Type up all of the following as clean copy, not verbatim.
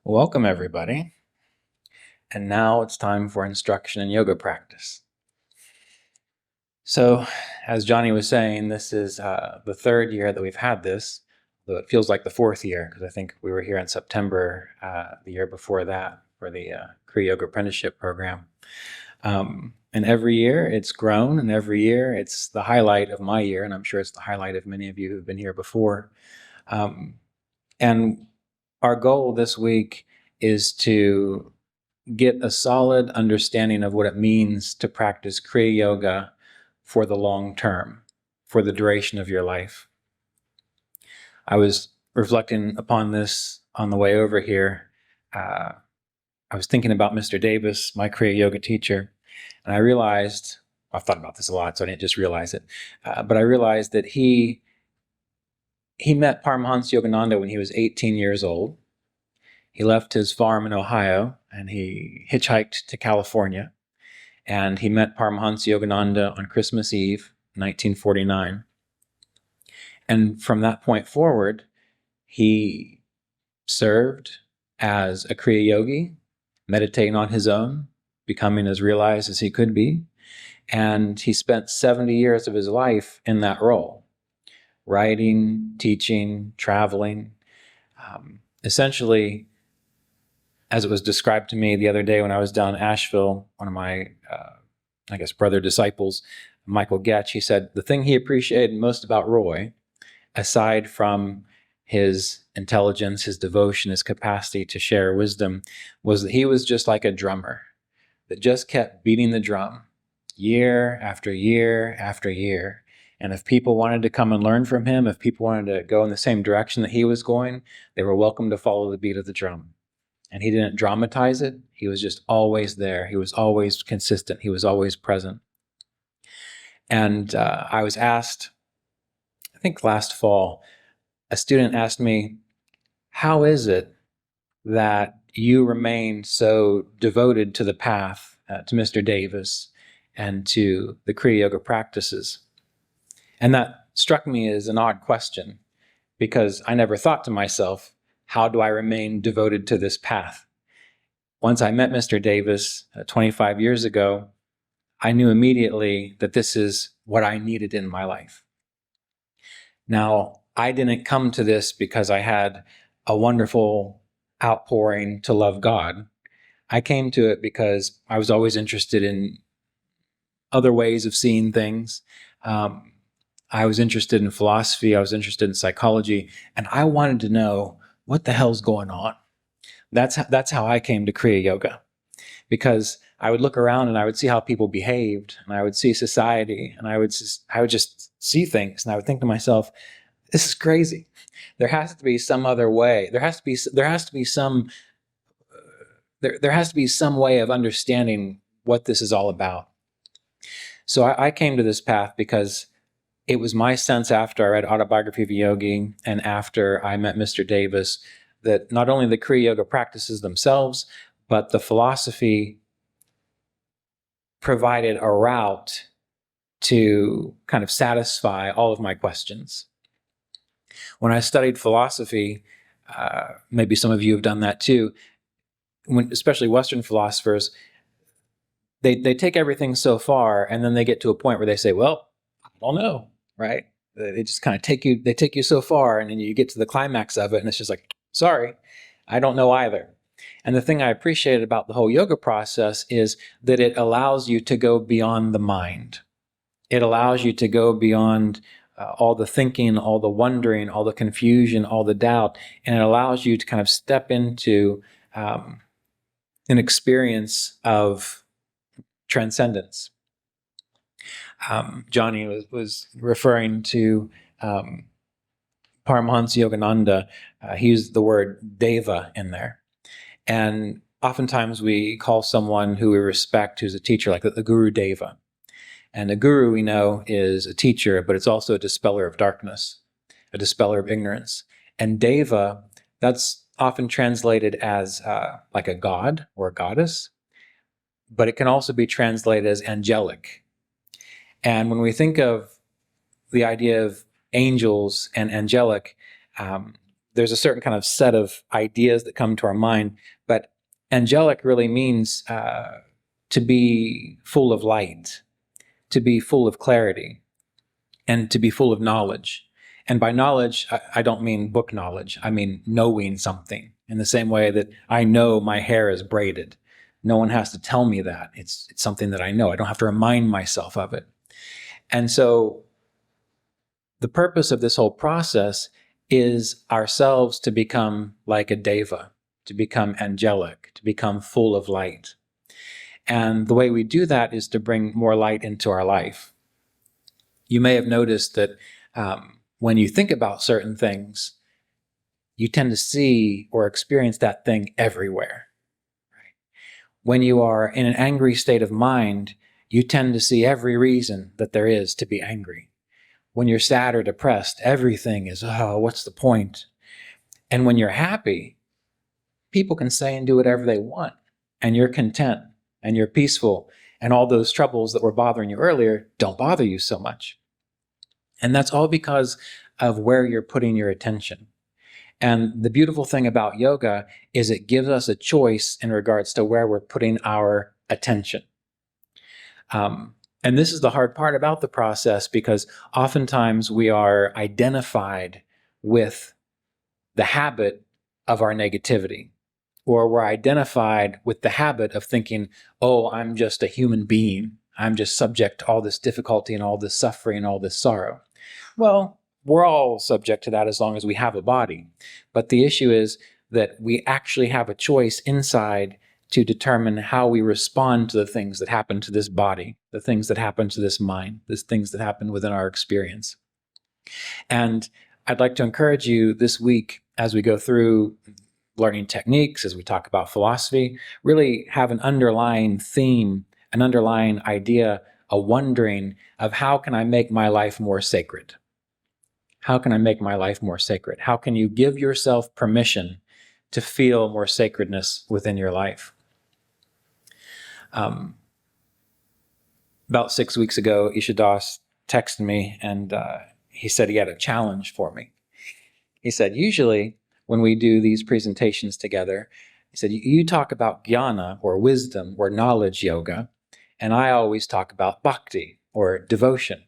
Welcome, everybody. And now it's time for instruction in yoga practice. So, as Johnny was saying, this is the third year that we've had this, though it feels like the fourth year, because I think we were here in September the year before that for the Kriya Yoga Apprenticeship Program. And every year it's grown, and every year it's the highlight of my year, and I'm sure it's the highlight of many of you who've been here before. And our goal this week is to get a solid understanding of what it means to practice Kriya Yoga for the long term, for the duration of your life. I was reflecting upon this on the way over here. I was thinking about Mr. Davis, my Kriya Yoga teacher, and I realized, I've thought about this a lot, so I didn't just realize it, but I realized that he met Paramahansa Yogananda when he was 18 years old. He left his farm in Ohio and he hitchhiked to California, and he met Paramahansa Yogananda on Christmas Eve, 1949. And from that point forward, he served as a Kriya yogi, meditating on his own, becoming as realized as he could be. And he spent 70 years of his life in that role, writing, teaching, traveling. Essentially, as it was described to me the other day when I was down in Asheville, one of my, brother disciples, Michael Getch, he said the thing he appreciated most about Roy, aside from his intelligence, his devotion, his capacity to share wisdom, was that he was just like a drummer that just kept beating the drum year after year after year. And if people wanted to come and learn from him, if people wanted to go in the same direction that he was going, they were welcome to follow the beat of the drum. And he didn't dramatize it. He was just always there. He was always consistent. He was always present. And I was asked, I think last fall, a student asked me, how is it that you remain so devoted to the path, to Mr. Davis, and to the Kriya Yoga practices? And that struck me as an odd question, because I never thought to myself, how do I remain devoted to this path? Once I met Mr. Davis 25 years ago, I knew immediately that this is what I needed in my life. Now, I didn't come to this because I had a wonderful outpouring to love God. I came to it because I was always interested in other ways of seeing things. I was interested in philosophy. I was interested in psychology, and I wanted to know what the hell's going on. That's how I came to Kriya Yoga, because I would look around and I would see how people behaved, and I would see society, and I would just see things, and I would think to myself, this is crazy. There has to be some other way. There has to be some way of understanding what this is all about. So I came to this path because it was my sense, after I read Autobiography of a Yogi and after I met Mr. Davis, that not only the Kriya Yoga practices themselves, but the philosophy provided a route to kind of satisfy all of my questions. When I studied philosophy, maybe some of you have done that too, especially Western philosophers, they take everything so far, and then they get to a point where they say, well, I don't know, right? They just kind of take you so far, and then you get to the climax of it, and it's just like, sorry, I don't know either. And the thing I appreciated about the whole yoga process is that it allows you to go beyond the mind. It allows you to go beyond all the thinking, all the wondering, all the confusion, all the doubt, and it allows you to kind of step into an experience of transcendence. Johnny was referring to Paramahansa Yogananda. He used the word deva in there. And oftentimes we call someone who we respect, who's a teacher, like the guru deva. And a guru, we know, is a teacher, but it's also a dispeller of darkness, a dispeller of ignorance. And deva, that's often translated as like a god or a goddess, but it can also be translated as angelic. And when we think of the idea of angels and angelic, there's a certain kind of set of ideas that come to our mind, but angelic really means to be full of light, to be full of clarity, and to be full of knowledge. And by knowledge, I don't mean book knowledge. I mean knowing something, in the same way that I know my hair is braided. No one has to tell me that. It's something that I know. I don't have to remind myself of it. And so the purpose of this whole process is ourselves to become like a deva, to become angelic, to become full of light. And the way we do that is to bring more light into our life. You may have noticed that when you think about certain things, you tend to see or experience that thing everywhere. Right? When you are in an angry state of mind, you tend to see every reason that there is to be angry. When you're sad or depressed, everything is, oh, what's the point? And when you're happy, people can say and do whatever they want, and you're content, and you're peaceful, and all those troubles that were bothering you earlier don't bother you so much. And that's all because of where you're putting your attention. And the beautiful thing about yoga is it gives us a choice in regards to where we're putting our attention. And this is the hard part about the process, because oftentimes we are identified with the habit of our negativity, or we're identified with the habit of thinking, oh, I'm just a human being. I'm just subject to all this difficulty and all this suffering and all this sorrow. Well, we're all subject to that as long as we have a body. But the issue is that we actually have a choice inside to determine how we respond to the things that happen to this body, the things that happen to this mind, the things that happen within our experience. And I'd like to encourage you this week, as we go through learning techniques, as we talk about philosophy, really have an underlying theme, an underlying idea, a wondering of how can I make my life more sacred? How can I make my life more sacred? How can you give yourself permission to feel more sacredness within your life? About 6 weeks ago, Ishadas texted me, and he said he had a challenge for me. He said, usually when we do these presentations together, he said, you talk about jnana or wisdom or knowledge yoga, and I always talk about bhakti or devotion.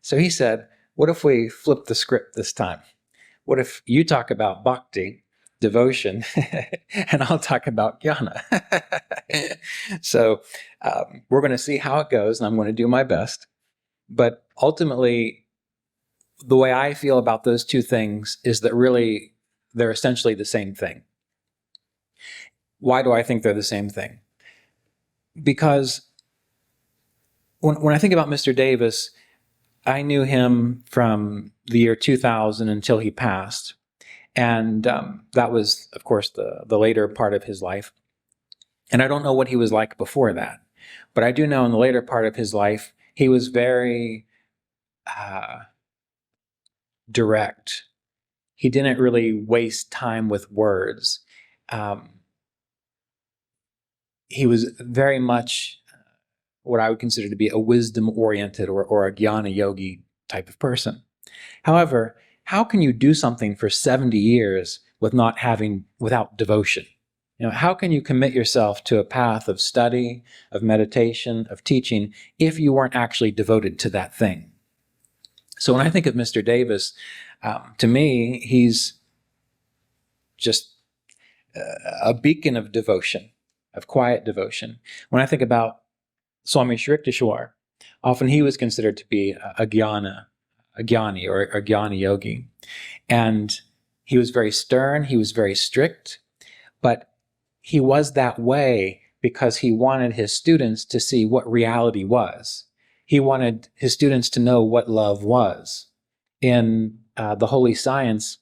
So he said, what if we flip the script this time? What if you talk about bhakti, devotion, and I'll talk about jnana? So we're going to see how it goes, and I'm going to do my best. But ultimately, the way I feel about those two things is that really they're essentially the same thing. Why do I think they're the same thing? Because when I think about Mr. Davis, I knew him from the year 2000 until he passed. And that was, of course, the later part of his life. And I don't know what he was like before that. But I do know in the later part of his life, he was very direct. He didn't really waste time with words. He was very much what I would consider to be a wisdom-oriented or a jnana yogi type of person. However, how can you do something for 70 years without devotion? You know, how can you commit yourself to a path of study, of meditation, of teaching, if you weren't actually devoted to that thing? So when I think of Mr. Davis, to me, he's just a beacon of devotion, of quiet devotion. When I think about Swami Shri Yukteswar, often he was considered to be a jnani or a jnana yogi. And he was very stern, he was very strict, but he was that way because he wanted his students to see what reality was. He wanted his students to know what love was. In the Holy Science,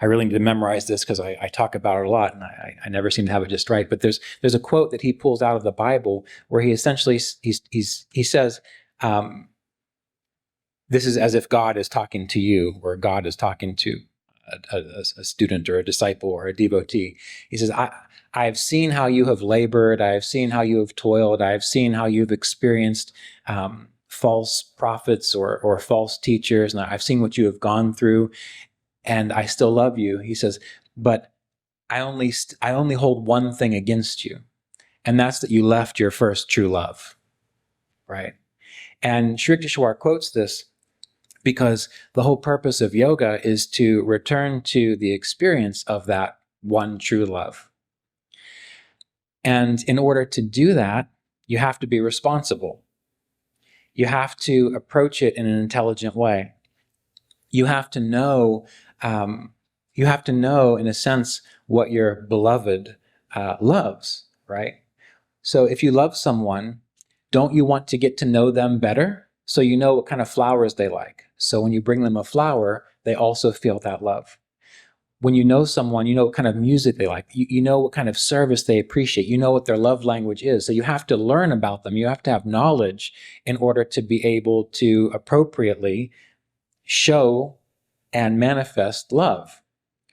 I really need to memorize this because I talk about it a lot and I never seem to have it just right. But there's a quote that he pulls out of the Bible where he essentially he says, this is as if God is talking to you, or God is talking to a student or a disciple or a devotee. He says, I have seen how you have labored. I have seen how you have toiled. I have seen how you've experienced false prophets or false teachers. And I've seen what you have gone through. and I still love you. He says, but I only hold one thing against you, and that's that you left your first true love, right? And Sri Yukteswar quotes this because the whole purpose of yoga is to return to the experience of that one true love. And in order to do that, you have to be responsible. You have to approach it in an intelligent way. You have to know, in a sense, what your beloved loves, right? So if you love someone, don't you want to get to know them better? So you know what kind of flowers they like. So when you bring them a flower, they also feel that love. When you know someone, you know what kind of music they like. You know what kind of service they appreciate. You know what their love language is. So you have to learn about them. You have to have knowledge in order to be able to appropriately show and manifest love,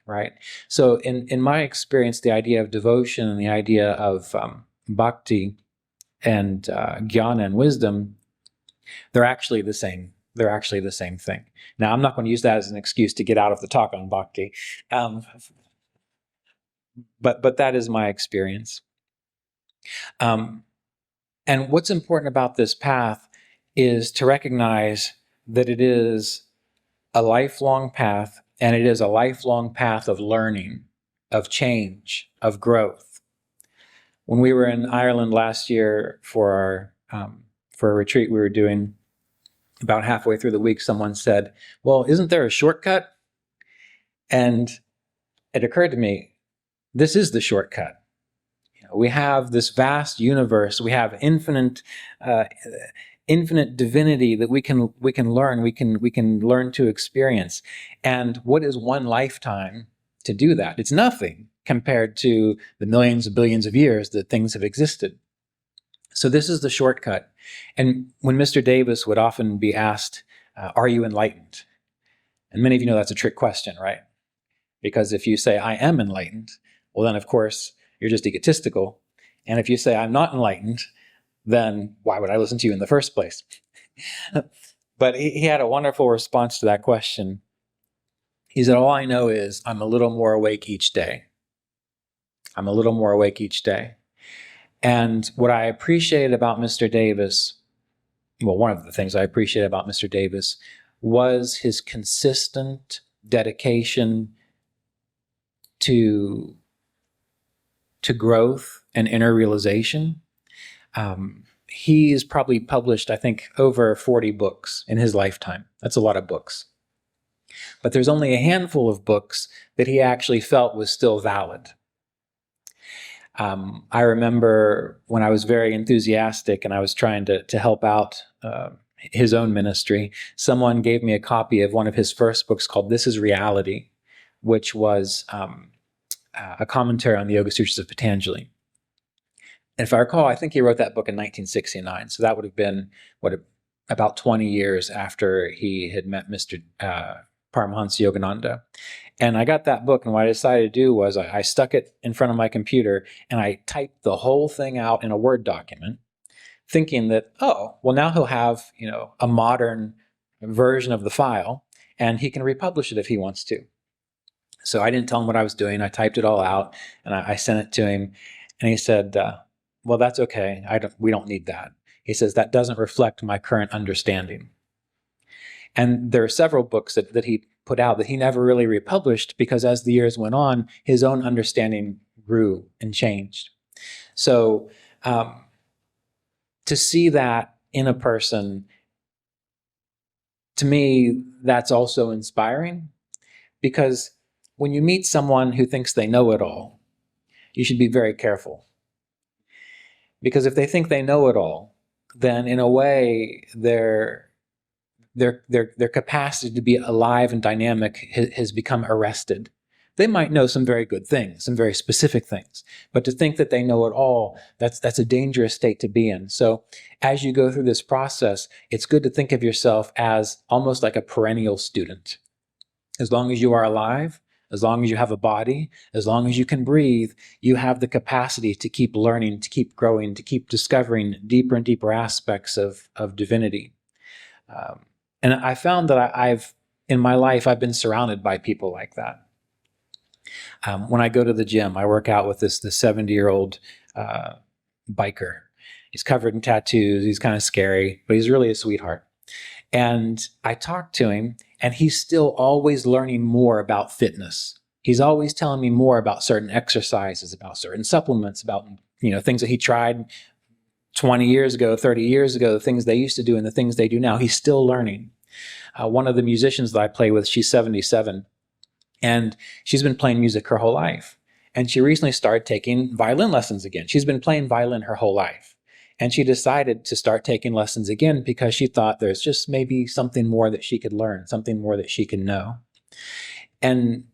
right? So in my experience, the idea of devotion and the idea of bhakti and jnana and wisdom, they're actually the same. They're actually the same thing. Now, I'm not going to use that as an excuse to get out of the talk on bhakti, but that is my experience. And what's important about this path is to recognize that it is a lifelong path, and it is a lifelong path of learning, of change, of growth. When we were in Ireland last year for a retreat we were doing, about halfway through the week, someone said, well, isn't there a shortcut? And it occurred to me, this is the shortcut. We have this vast universe. We have infinite divinity that we can learn. We can learn to experience. And what is one lifetime to do that? It's nothing compared to the millions of billions of years that things have existed. So this is the shortcut. And when Mr. Davis would often be asked, are you enlightened? And many of you know that's a trick question, right? Because if you say, I am enlightened, well, then, of course, you're just egotistical. And if you say, I'm not enlightened, then why would I listen to you in the first place? But he had a wonderful response to that question. He said, all I know is I'm a little more awake each day. I'm a little more awake each day. And what I appreciated about Mr. Davis, well, one of the things I appreciated about Mr. Davis was his consistent dedication to growth and inner realization. He's probably published, I think, over 40 books in his lifetime. That's a lot of books. But there's only a handful of books that he actually felt was still valid. I remember when I was very enthusiastic and I was trying to help out his own ministry, someone gave me a copy of one of his first books called This is Reality, which was a commentary on the Yoga Sutras of Patanjali. And if I recall, I think he wrote that book in 1969. So that would have been, about 20 years after he had met Mr. Paramahansa Yogananda. And I got that book, and what I decided to do was I stuck it in front of my computer, and I typed the whole thing out in a Word document, thinking that, oh, well, now he'll have, a modern version of the file, and he can republish it if he wants to. So I didn't tell him what I was doing. I typed it all out, and I sent it to him, and he said, well, that's okay. We don't need that. He says, that doesn't reflect my current understanding. And there are several books that he put out that he never really republished because as the years went on, his own understanding grew and changed. So to see that in a person, to me, that's also inspiring, because when you meet someone who thinks they know it all, you should be very careful. Because if they think they know it all, then in a way, their capacity to be alive and dynamic has become arrested. They might know some very good things, some very specific things, but to think that they know it all, that's a dangerous state to be in. So as you go through this process, it's good to think of yourself as almost like a perennial student. As long as you are alive, as long as you have a body, as long as you can breathe, you have the capacity to keep learning, to keep growing, to keep discovering deeper and deeper aspects of divinity. And I found that in my life, I've been surrounded by people like that. When I go to the gym, I work out with this 70-year-old biker. He's covered in tattoos. He's kind of scary, but he's really a sweetheart. And I talk to him, and he's still always learning more about fitness. He's always telling me more about certain exercises, about certain supplements, about things that he tried 20 years ago, 30 years ago, the things they used to do and the things they do now. He's still learning. One of the musicians that I play with, she's 77, and she's been playing music her whole life. And she recently started taking violin lessons again. She's been playing violin her whole life. And she decided to start taking lessons again because she thought there's just maybe something more that she could learn, something more that she can know. And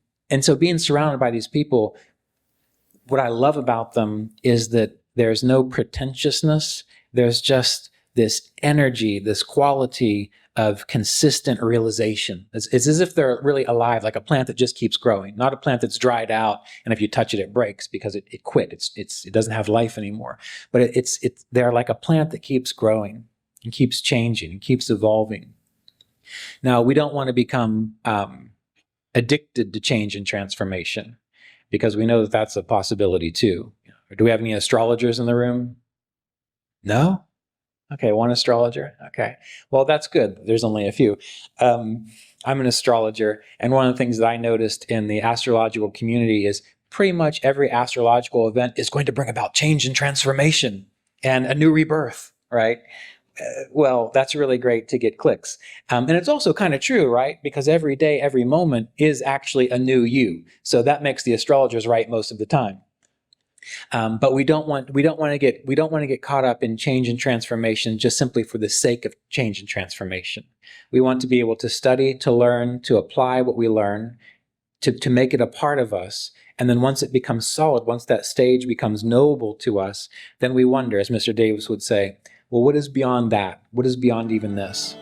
so being surrounded by these people, what I love about them is that there's no pretentiousness. There's just this energy, this quality of consistent realization. It's as if they're really alive, like a plant that just keeps growing, not a plant that's dried out, and if you touch it, it breaks because it quit. It doesn't have life anymore. But they're like a plant that keeps growing and keeps changing and keeps evolving. Now, we don't want to become addicted to change and transformation, because we know that that's a possibility too. Do we have any astrologers in the room? No? Okay, one astrologer. Okay, well, that's good. There's only a few. I'm an astrologer, and one of the things that I noticed in the astrological community is pretty much every astrological event is going to bring about change and transformation and a new rebirth, right? Well, that's really great to get clicks. And it's also kind of true, right? Because every day, every moment is actually a new you. So that makes the astrologers right most of the time. But we don't want to get caught up in change and transformation just simply for the sake of change and transformation. We want to be able to study, to learn, to apply what we learn, to make it a part of us. And then once it becomes solid, once that stage becomes knowable to us, then we wonder, as Mr. Davis would say, well, what is beyond that? What is beyond even this?